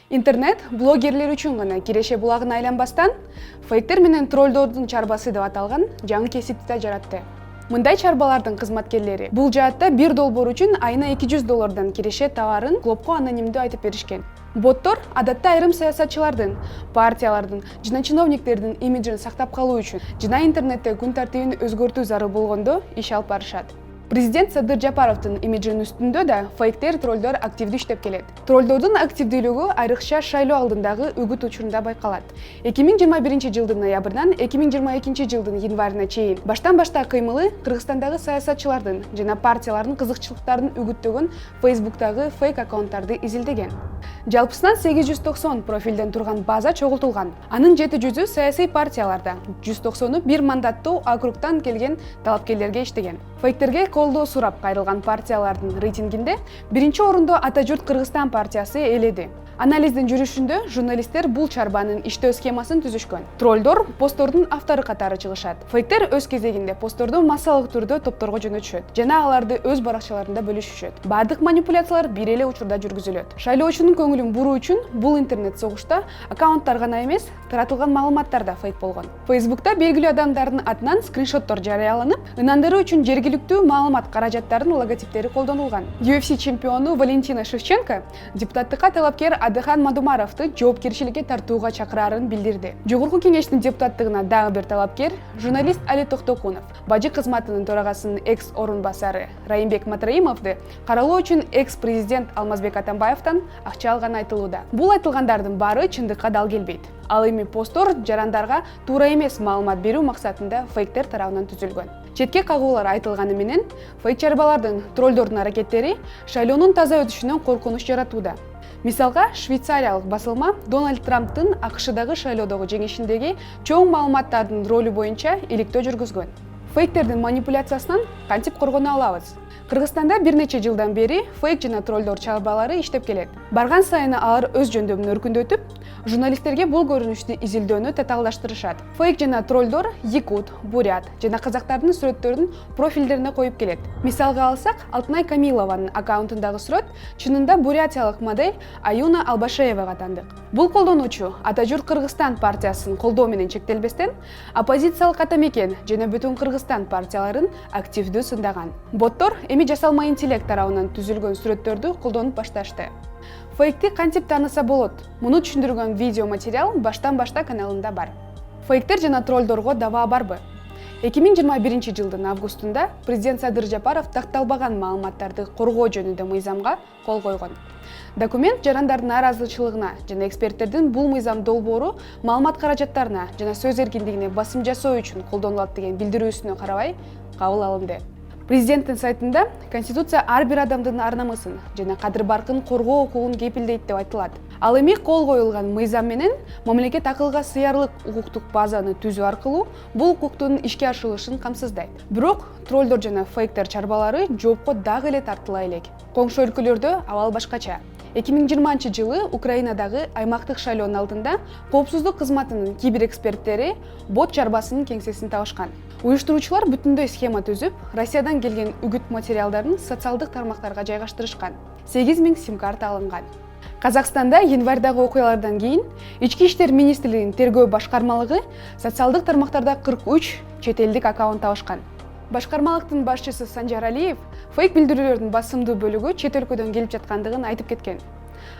Интернет блогерлер үчүн гана киреше булагын айланбастан фейктер менен троллдордун чарбасы деп аталган жаңы кесипти да жаратты. Мындай чарбалардын кызматкерлери бул жаатта бир долбоор үчүн айына $200 киреше товарын клопко анонимдүү айтып беришкен. Боттор адатта айрым саясатчылардын, партиялардын жана чиновниктердин имиджин сактап калуу үчүн жана интернетте күн тартибин өзгөртүү зарыл болгондо иш алып барышат. Президент Садыр Жапаровдун имиджинин үстүндө да фейктер троллдор активдүү иштеп келет. Троллдордун активдүүлүгү айрыкча шайлоо алдындагы үгүт учурунда байкалат. 2021 жылдын ноябрынан 2022 жылдын январына чейин баштан-башта кыймылы Кыргызстандагы саясатчылардын жана партиялардын кызыкчылыктарын үгүттөгөн Facebook'тагы фейк аккаунттарды изилдеген. Жалпысынан 890 профилден турган база чогултулган. Анын 700-ü саясий партияларда, 190-ы бир мандаттуу округтан келген талапкерлерге иштеген. Фейктерге колдоо сурап кайрылган партиялардын рейтингинде биринчи орунду Ата журт Кыргызстан партиясы ээледи. Анализдин жүрүшүндө журналисттер бул чарбанын иштөө схемасын түзүшкөн. Троллдор посттордун автору катары чыгышат. Фейктер өз кезегинде постторду массалык түрдө топторго жөнөтүшөт жана аларды өз баракчаларында бөлүшүшөт. Бардык манипуляциялар бир эле учурда жүргүзүлөт. Шайлоочунун көңүлүн буруу үчүн бул интернет согушта аккаунттар гана эмес, таратылган маалыматтар да фейк болгон. Facebook'та белгилүү адамдардын атынан скриншоттор жарыяланып, ынандыруу үчүн жергиликтүү маалымат каражаттарынын логотиптери колдонулган. UFC чемпиону Валентина Шевченко депутаттыкка талапкер Адыхан Мадумаровду жоопкерчиликке тартууга чакырарын билдирди. Жогорку кеңештин депутаттыгына дагы бир талапкер журналист Али Токтокунов, бажы кызматынын төрагасынын экс орун басары Райымбек Матраимовду каралоо үчүн экс-президент Алмазбек Атамбаевден акча алганы айтылууда. Бул айтылгандардын баары чындыкка дал келбейт. Ал эми посттор жарандарга туура эмес маалымат берүү максатында фейктер тарабынан түзүлгөн. Четке кагуулар айтылганы менен, фейк чарбалардын, троллдордун аракеттери шайлоонун таза өтүшүнөн коркунуч жаратууда. Мисалга, швейцариялык басылма Дональд Трамптын АКШдагы шайлоодогу жеңишиндеги чоң маалыматтардын ролу боюнча иликтөө жүргүзгөн. Фейктердин манипуляциясынан кантип коргоно алабыз? Кыргызстанда бир нече жылдан бери фейк жана троллдор чарбалары иштеп келет. Барган сайын алар өз жөндөмүн өркүндөтүп, журналисттерге бул көрүнүштү изилдөөнү татаалдаштырышат. Фейк жана троллдор якут, бурят жана казактардын сүрөттөрүн профилдерине коюп келет. Мисалга алсак, Алтынай Камилованын аккаунтундагы сүрөт чынында бурятиялык модель Аюна Албашеевага тандык. Бул колдонуучу Ата журт Кыргызстан партиясынын колдоо менен чектелбестен, оппозициялык Атамекен жана Бүтүн Кыргызстан партияларын активдүү сындаган. Боттор эми жасалма интеллект тарабынан түзүлгөн сүрөттөрдү колдонуп башташты. Фейкти кантип тааныса болот? Муну түшүндүргөн видео материал баштан-башта каналында бар. Фейктер жана троллдорго даба барбы? 2021 жылдын августунда президент Садыр Жапаров такталбаган маалыматтарды коргоо жөнүндө мыйзамга кол койгон. Документ жарандардын нааразычылыгына жана эксперттердин бул мыйзам долбоору маалымат каражаттарына жана сөз эркиндигине басым жасоо үчүн колдонулат деген билдирүүсүнө карабай кабыл алынды. Президенттин сайтында Конституция ар бир адамдын ар намысын жана кадыр-баркын коргоо укугун кепилдейт деп айтылат. Ал эми кол коюлган мыйзам менен мамлекет акылга сыярлык укуктук базаны түзүү аркылуу бул укуктун ишке ашырылышын камсыздайт. Бирок троллдор жана фейктер чарбалары жоопко дагы эле тартыла элек. Коңшу өлкөлөрдө абал башкача. 2020 жылы Украинадагы аймактык шайлоонун алдында коопсуздук кызматынын кибер эксперттери бот чарбасынын кеңсесин табышкан. Уюштуруучулар бүтүндөй схема түзүп, Россиядан келген үгүт материалдарын социалдык тармактарга жайгаштырышкан. 8000 сим-карта алынган. Казакстанда январдагы окуялардан кийин Ички иштер министрлигинин тергөө башкармалыгы социалдык тармактарда 43 чет элдик аккаунт табышкан. Башкармалыктын башчысы Санжар Алиев фейк билдирүүлөрдүн басымдуу бөлүгү чет өлкөдөн келип жаткандыгын айтып кеткен.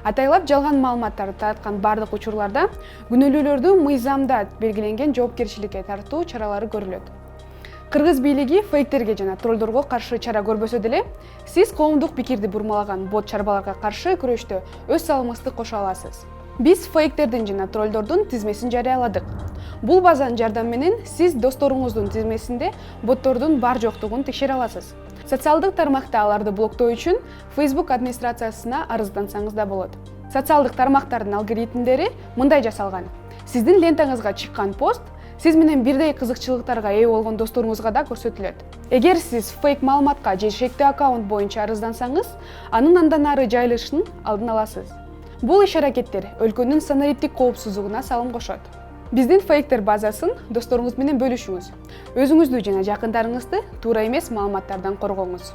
Атайлап жалган маалыматтарды тараткан бардык учурларда күнөөлүүлөрдү мыйзамда белгиленген жоопкерчиликке тартуу чаралары көрүлөт. Кыргыз бийлиги фейктерге жана троллдорго каршы чара көрбөсө деле, сиз коомдук пикирди бурмалаган бот чарбаларга каршы күрөштө өз салымыңызды кошо аласыз. Биз фейктердин жана троллдордун тизмесин жарыяладык. Бул базанын жардамы менен сиз досторуңуздун тизмесинде боттордун бар жоктугун текшере аласыз. Социалдык тармакта аларды блоктоо үчүн Facebook администрациясына арыздансаңыз да болот. Социалдык тармактардын алгоритмдери мындай жасалган. Сиздин лентаңызга чыккан пост сиз менен бирдей кызыкчылыктарга ээ болгон досторуңузга да көрсөтүлөт. Эгер сиз фейк маалыматка же шектүү аккаунт боюнча арыздансаңыз, анын андан ары жайылышын алдын аласыз. Бул иш-аракеттер өлкөнүн санариптик коопсуздугуна салым кошот. Биздин фейктер базасын досторуңуз менен бөлүшүңүз. Өзүңүздү жана жакындарыңызды туура эмес маалыматтардан коргоңуз.